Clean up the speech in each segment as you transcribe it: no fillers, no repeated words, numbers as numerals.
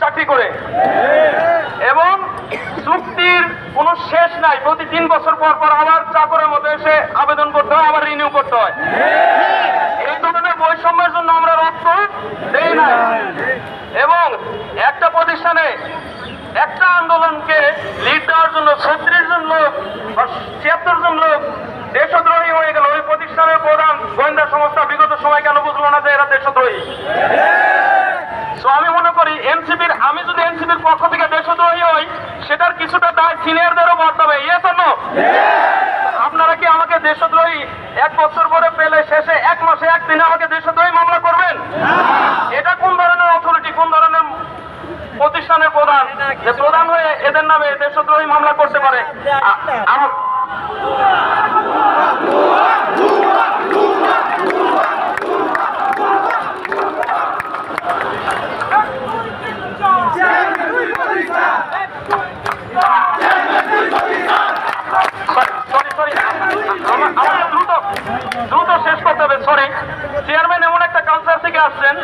চাকরি করে এবং চুক্তির কোনো শেষ নাই। প্রতি 3 বছর পর পর আবার চাকরের মতো এসে আবেদন করতে হয়, আবার রিনিউ করতে হয়। এই ধরনের বৈষম্যের জন্য আমরা রক্ত দেই না। এবং একটা প্রতিষ্ঠানে একটা আন্দোলনকে লিড দেওয়ার জন্য 36 জন লোক বা 76 জন লোক দেশদ্রোহী হয়ে গেল। ওই প্রতিষ্ঠানের প্রধান গোয়েন্দা সংস্থা বিগত সময় কেন বুঝলো না যে এরা দেশদ্রোহী? আমি মনে করি আমি যদি এনসিপির পক্ষ থেকে দেশদ্রোহী হই, সেটার কিছুটা দায় সিনিয়রদেরও বলতে হবে। Yes or no? আপনারা কি আমাকে দেশদ্রোহী 1 বছর পরে পেলে শেষে 1 মাসে 1 দিনে আমাকে দেশদ্রোহী মামলা করবেন? এটা কোন ধরনের অথরিটি, কোন ধরনের প্রতিষ্ঠানের প্রধান যে প্রধান হয়ে এদের নামে দেশদ্রোহী মামলা করতে পারে? দ্রুত শেষ করতে হবে। সরি, চেয়ারম্যান এমন একটা কালচার থেকে আসছেন,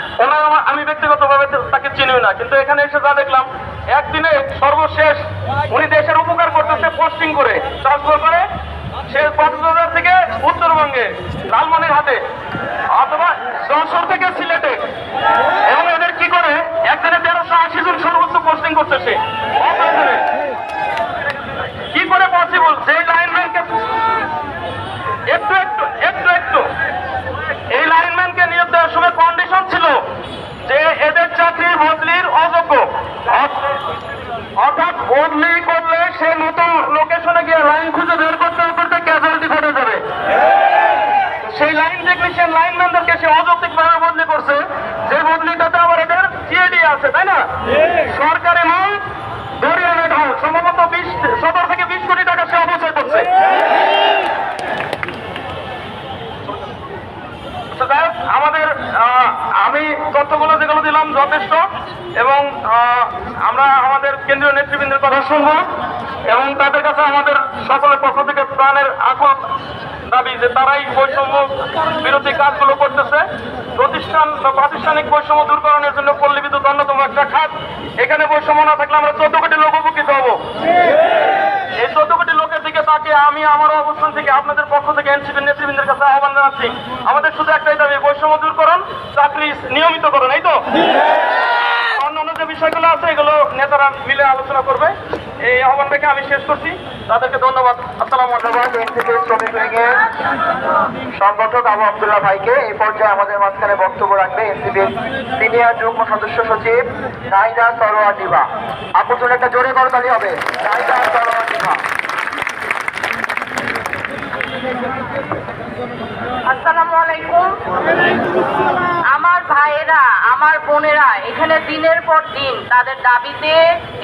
আমি ব্যক্তিগতভাবে তাকে চিনিও না, কিন্তু এখানে এসে যা দেখলাম, একদিনে সর্বশেষ উনি দেশের উপকার করতেছে পোস্টিং করে, ট্রান্সফার করে সে কক্সবাজার থেকে উত্তরবঙ্গে লালমনিরহাটে অথবা যশোর থেকে সিলেটে, এবং এদের কি করে একদিনে 1380 জন সর্বোচ্চ পোস্টিং করতেছে। কি করে পসিবল? যে লাইনম্যানকে একটু এই লাইনম্যানকে নিয়োগ দেওয়ার সময় কন্ডিশন ছিল যে এদের চাকরি বদলির অযোগ্য, অর্থাৎ বদলি করলে সে নতুন লোকেশনে গিয়ে লাইন খুঁজে বের করতে করতে ক্যাজুয়ালিটি ঘটে যাবে। সেই লাইন টেকনিশিয়ান লাইনম্যানদেরকে সে অযৌক্তিকভাবে বদলি করছে, যে বদলিটাতে আবার এদের সিএডি আছে, তাই না? সরকারি মাল দরিয়ানে ঢাল, সম্ভবত 17 থেকে 20 কোটি টাকা সে অপচয় করছে। আমাদের আমি তথ্যগুলো যেগুলো দিলাম যথেষ্ট, এবং আমরা আমাদের কেন্দ্রীয় নেতৃবৃন্দের কথা শুনবো এবং তাদের কাছে আমাদের সকলের পক্ষ থেকে প্রাণের আকুল দাবি যে তারাই বৈষম্য বিরোধী কাজগুলো করতেছে। প্রতিষ্ঠান বা প্রাতিষ্ঠানিক বৈষম্য দূরকরণের জন্য পল্লী বিদ্যুৎ অন্যতম একটা খাত। এখানে বৈষম্য না থাকলে আমরা 14 কোটি লোক উপকৃত হবো। এই 14 কোটি লোকের দিকে তাকিয়ে আমি আমার অবস্থান থেকে আপনাদের পক্ষ থেকে এনসিপির নেতৃবৃন্দের কাছে আহ্বান জানাচ্ছি, আমাদের শুধু একটাই দাবি, বৈষম্য দূরকরণ, চাকরি নিয়মিত করুন, এই তো? অন্যান্য যে বিষয়গুলো আছে এগুলো নেতারা মিলে আলোচনা করবে। এই আহ্বান রেখে আমি শেষ করছি, তাদেরকে ধন্যবাদ। আসসালামু আলাইকুম। এনসিপির শ্রমিক লীগের সংগঠক আবু আব্দুল্লাহ ভাইকে এই পর্যায়ে আমাদের মাঝখানে বক্তব্য রাখবে এনসিপির সিনিয়র যুগ্ম সদস্য সচিব নাহিদা সরোয়ার দিবা। আপুর জন্য একটা জোরে করতালি হবে। নাহিদা সরোয়ার দিবা। আসসালামু আলাইকুম। আমার ভাইয়েরা, আমার বোনেরা এখানে দিনের পর দিন তাদের দাবিতে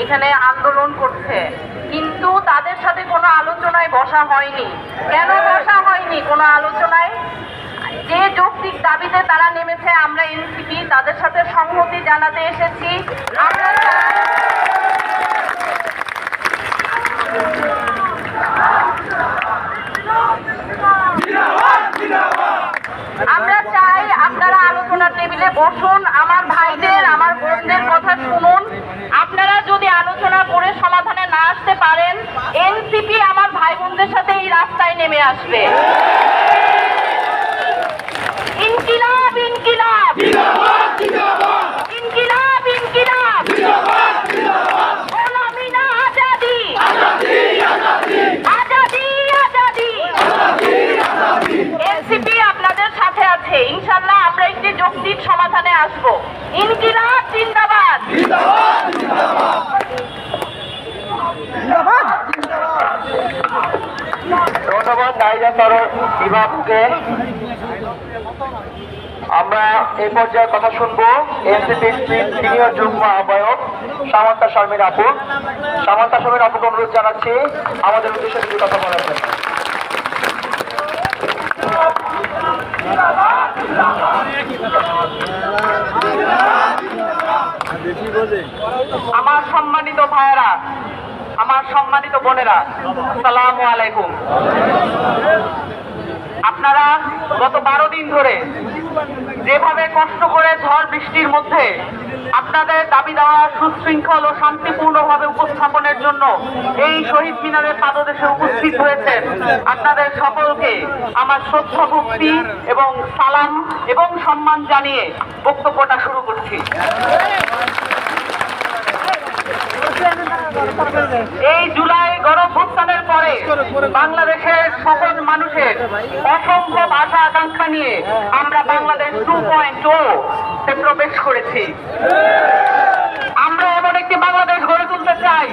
এখানে আন্দোলন করছে, কিন্তু তাদের সাথে কোনো আলোচনায় বসা হয়নি। কেন বসা হয়নি কোনো আলোচনায়? যে যৌক্তিক দাবিতে তারা নেমেছে, আমরা এনসিপি তাদের সাথে সংহতি জানাতে এসেছি। আমরা চাই আপনারা আলোচনার টেবিলে বসুন, আমার ভাইদের, আমার বোনদের কথা শুনুন। আপনারা যদি আলোচনা করে সমাধানে না আসতে পারেন, এনসিপি আমার ভাই বোনদের সাথে এই রাস্তায় নেমে আসবে। ইনকিলাব ইনকিলাব ইনকিলাব ইনকিলাব, গোলামি না আজাদি, আজাদি আজাদি। এনসিপি আপনাদের সাথে আছে, ইনশাআল্লাহ আমরা একটি যৌক্তিক সমাধানে আসব। ইনকিলাব জিন্দাবাদ। ধন্যবাদ নাহিদা সরোয়ার দিবাকে। আমরা এই পর্যায়ে কথা শুনবো এনসিপির সিনিয়র যুগ্ম আহ্বায়ক সামান্তা শর্মির আপু। সামান্তা শর্মির আপুকে অনুরোধ জানাচ্ছি আমাদের উদ্দেশ্যে কিছু কথা বলার জন্য। আমার সম্মানিত ভাইয়েরা, আমার সম্মানিত বোনেরা, আসসালামু আলাইকুম। আপনারা গত 12 দিন ধরে যেভাবে কষ্ট করে ঝড় বৃষ্টির মধ্যে আপনাদের দাবি দেওয়া সুশৃঙ্খল ও শান্তিপূর্ণভাবে উপস্থাপনের জন্য এই শহীদ মিনারের পাদদেশে উপস্থিত হয়েছেন, আপনাদের সকলকে আমার শ্রদ্ধা ভক্তি এবং সালাম এবং সম্মান জানিয়ে বক্তব্যটা শুরু করছি। এই জুলাই গণঅভ্যুত্থানের পরে বাংলাদেশের সকল মানুষের অসম্ভব আশা আকাঙ্ক্ষা নিয়ে আমরা বাংলাদেশ 2.0 প্রবেশ করেছি। আমরা এমন একটি বাংলাদেশ গড়ে তুলতে চাই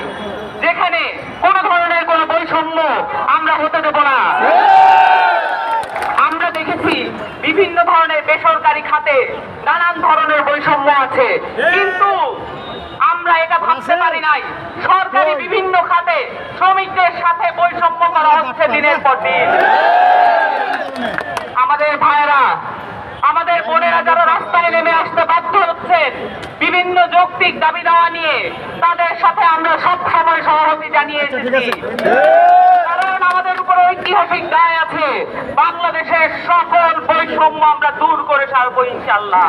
যেখানে কোনো ধরনের কোনো বৈষম্য আমরা হতে দেব না। আমরা দেখেছি বিভিন্ন ধরনের বেসরকারি খাতে নানান ধরনের বৈষম্য আছে, কিন্তু আমরা এটা ভাবতে পারি নাই সরকারি বিভিন্ন খাতে শ্রমিকদের সাথে বৈষম্য করা হচ্ছে দিনের পর দিন। আমাদের ভাইয়েরা, আমাদের বোনেরা যারা রাস্তায় নেমে আসতে বাধ্য হচ্ছেন বিভিন্ন যৌক্তিক দাবি দেওয়া নিয়ে, তাদের সাথে আমরা সব সময় সহমতি জানিয়ে এসেছি, কারণ আমাদের উপর ঐতিহাসিক দায় আছে বাংলাদেশের সকল বৈষম্য আমরা দূর করে ছাড়বো ইনশাআল্লাহ।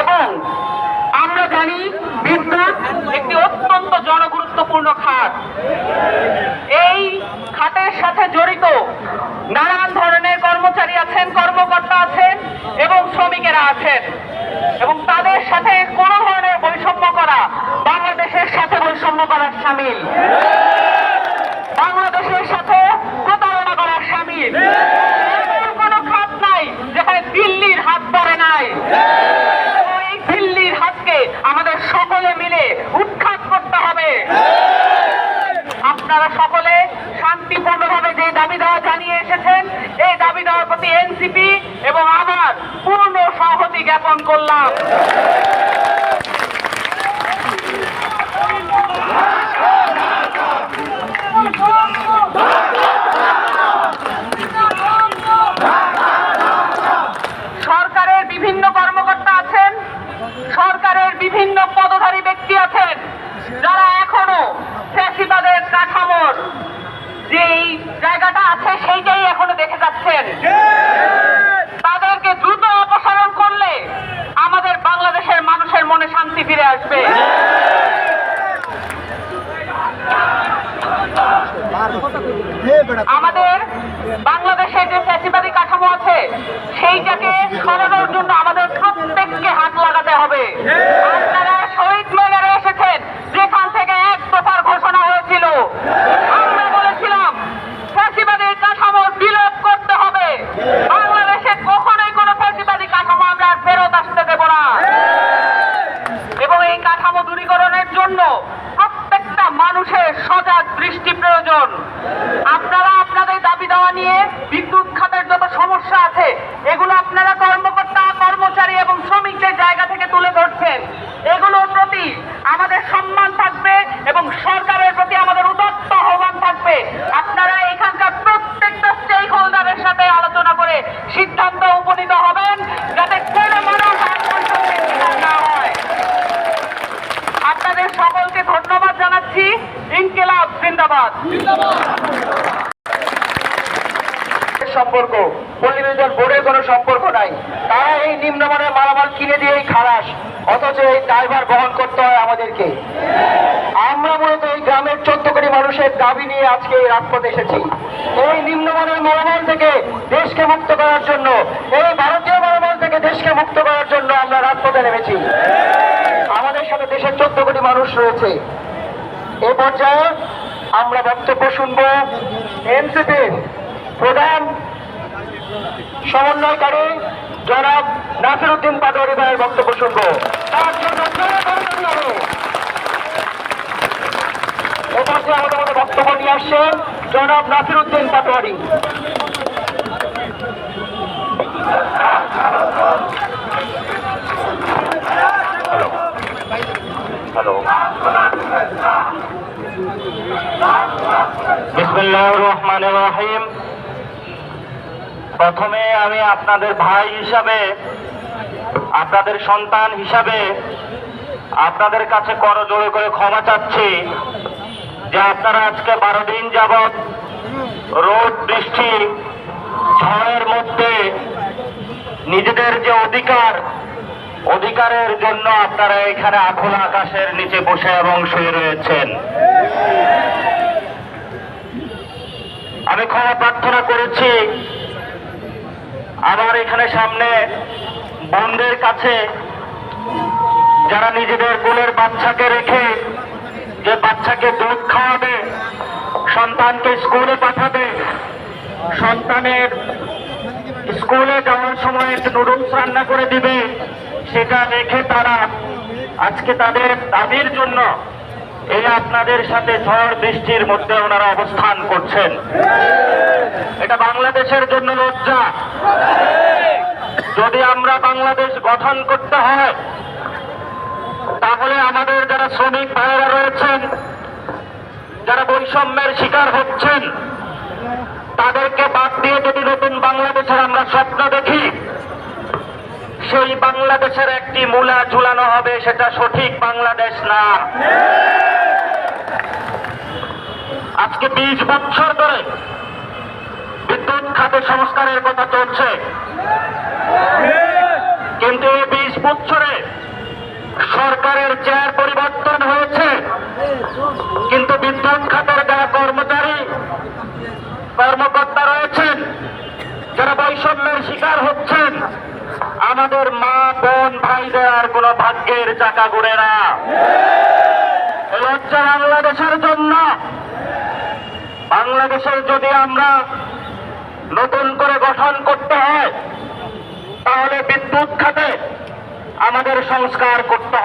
এবং আমরা জানি বিদ্যুৎ একটি অত্যন্ত জনগুরুত্বপূর্ণ খাত। এই খাতের সাথে জড়িত নানান ধরনের কর্মচারী আছেন, কর্মকর্তা আছেন এবং শ্রমিকেরা আছেন, এবং তাদের সাথে কোনো ধরনের বৈষম্য করা বাংলাদেশের সাথে বৈষম্য করার শামিল, বাংলাদেশের সাথে প্রতারণা করার শামিল। এমন কোনো খাত নাই যেখানে দিল্লির হাত পড়ে নাই। এই দিল্লির হাতকে আমাদের সকলে মিলে উৎখাত করতে হবে। আপনারা সকলে শান্তিপূর্ণভাবে যে দাবি দেওয়া জানিয়ে এসেছেন, এই দাবি দেওয়ার প্রতি এনসিপি এবং আমার পূর্ণ সংহতি জ্ঞাপন করলাম। সরকারের বিভিন্ন কর্মকর্তা আছেন, সরকারের বিভিন্ন পদধারী ব্যক্তি আছেন যারা এখনো ফ্যাসিবাদের কাঠামোর যেই জায়গাটা আছে সেইটাই এখনো দেখে যাচ্ছেন। তাদেরকে দ্রুত অপসারণ করলে আমাদের বাংলাদেশের মানুষের মনে শান্তি ফিরে আসবে। আমাদের বাংলাদেশে যে ফ্যাসিবাদী কাঠামো আছে সেইটাকে সরানোর জন্য আমাদের প্রত্যেককে হাত লাগাতে হবে। আপনারা শহীদ মিনারে এসেছেন, যেখান থেকে এক দফার ঘোষণা হয়েছিল, আমরা বলেছিলাম ফ্যাসিবাদী কাঠামো বিলোপ করতে হবে। বাংলাদেশে কখনোই কোনো ফ্যাসিবাদী কাঠামো আমরা আর ফেরত আসতে দেব না। এবং এই কাঠামো দূরীকরণের জন্য প্রত্যেকটা মানুষের সজাগ দৃষ্টি প্রয়োজন। আপনারা আপনাদের দাবি দেওয়া নিয়ে বিদ্যুৎ খাতের যত সমস্যা আছে এগুলো আপনারা কর্মকর্তা, কর্মচারী এবং শ্রমিকদের জায়গা থেকে তুলে ধরছেন। এগুলোর প্রতি আমাদের সম্মান থাকবে এবং সরকারের প্রতি আমাদের উদাত্ত আহ্বান থাকবে। আপনারা এখানকার প্রত্যেকটা স্টেক হোল্ডারের সাথে আলোচনা করে সিদ্ধান্ত উপনীত হবেন যাতে কোনো মানুষ আর বৈষম্যের শিকার না হয়। আপনাদের সকলকে ধন্যবাদ জানাচ্ছি। ইনকিলাব জিন্দাবাদ। সম্পর্ক পল্লী বিদ্যুৎ বোর্ডের কোনো সম্পর্ক নাই। তারা এই নিম্নমানের মালামাল কিনে দিয়েই খালাস, অথচ এই ড্রাইভার বহন করতে হয় আমাদেরকে। আমরা মূলত এই গ্রামের 14 কোটি মানুষের দাবি নিয়ে আজকে এই রাজপথে এসেছি। এই নিম্নমানের মালামাল থেকে দেশকে মুক্ত করার জন্য, এই ভারতীয় মালামাল থেকে দেশকে মুক্ত করার জন্য আমরা রাজপথে নেমেছি। আমাদের সাথে দেশের 14 কোটি মানুষ রয়েছে। এ পর্যায়ে আমরা বক্তব্য শুনব এনসিপির প্রধান সমন্বয়কারী জনাব নাসিরউদ্দিন পাটোয়ারি ভাইয়ের বক্তব্য শুনব। তার জন্য আমাদের মধ্যে বক্তব্য নিয়ে আসছেন জনাব নাসিরউদ্দিন পাটোয়ারি। বিসমিল্লাহির রহমানির রহিম। প্রথমে আমি আপনাদের ভাই হিসাবে, আপনাদের সন্তান হিসাবে আপনাদের কাছে করজোড়ে করে ক্ষমা চাচ্ছি যে আপনারা আজকে 12 দিন যাবৎ রোদ বৃষ্টি ঝড়ের মধ্যে নিজেদের যে অধিকারের জন্য আপনারা এখানে খোলা আকাশের নিচে বসে এবং শুয়ে রয়েছেন। আমি ক্ষমা প্রার্থনা করেছি আমার এখানে সামনে বোনদের কাছে, যারা নিজেদের কোলের বাচ্চাকে রেখে, যে বাচ্চাকে দুধ খাওয়াবে, সন্তানকে স্কুলে পাঠাবে, সন্তানের স্কুলে যাওয়ার সময় একটু নুডলস রান্না করে দিবে, সেটা রেখে তারা আজকে তাদের দাবির জন্য এই আপনাদের সাথে ঝড় বৃষ্টির মধ্যে ওনারা অবস্থান করছেন। এটা বাংলাদেশের জন্য লজ্জা। যদি আমরা বাংলাদেশ গঠন করতে হয়, তাহলে আমাদের যারা শ্রমিক ভাইয়েরা রয়েছেন, যারা বৈষম্যের শিকার হচ্ছেন, তাদেরকে বাদ দিয়ে যদি নতুন বাংলাদেশের আমরা স্বপ্ন দেখি, সেই বাংলাদেশের একটি মূলা ঝুলানো হবে, সেটা সঠিক বাংলাদেশ না। আজকে 20 বছর ধরে বিদ্যুৎ খাতে সংস্কারের কথা চলছে, কিন্তু এই 20 বছরে সরকারের চেয়ার পরিবর্তন হয়েছে, কিন্তু বিদ্যুৎ খাতের যারা কর্মকর্তা রয়েছেন, যারা বৈষম্যের শিকার হচ্ছেন, আমাদের মা বোন ভাইদের আর কোনো ভাগ্যের চাকা ঘুরে না। এই লজ্জা বাংলাদেশের জন্য। বাংলাদেশের যদি আমরা নতুন করে গঠন করতে হয়, তাহলে বিদ্যুৎ খাতে আমাদের সংস্কার করতে হবে।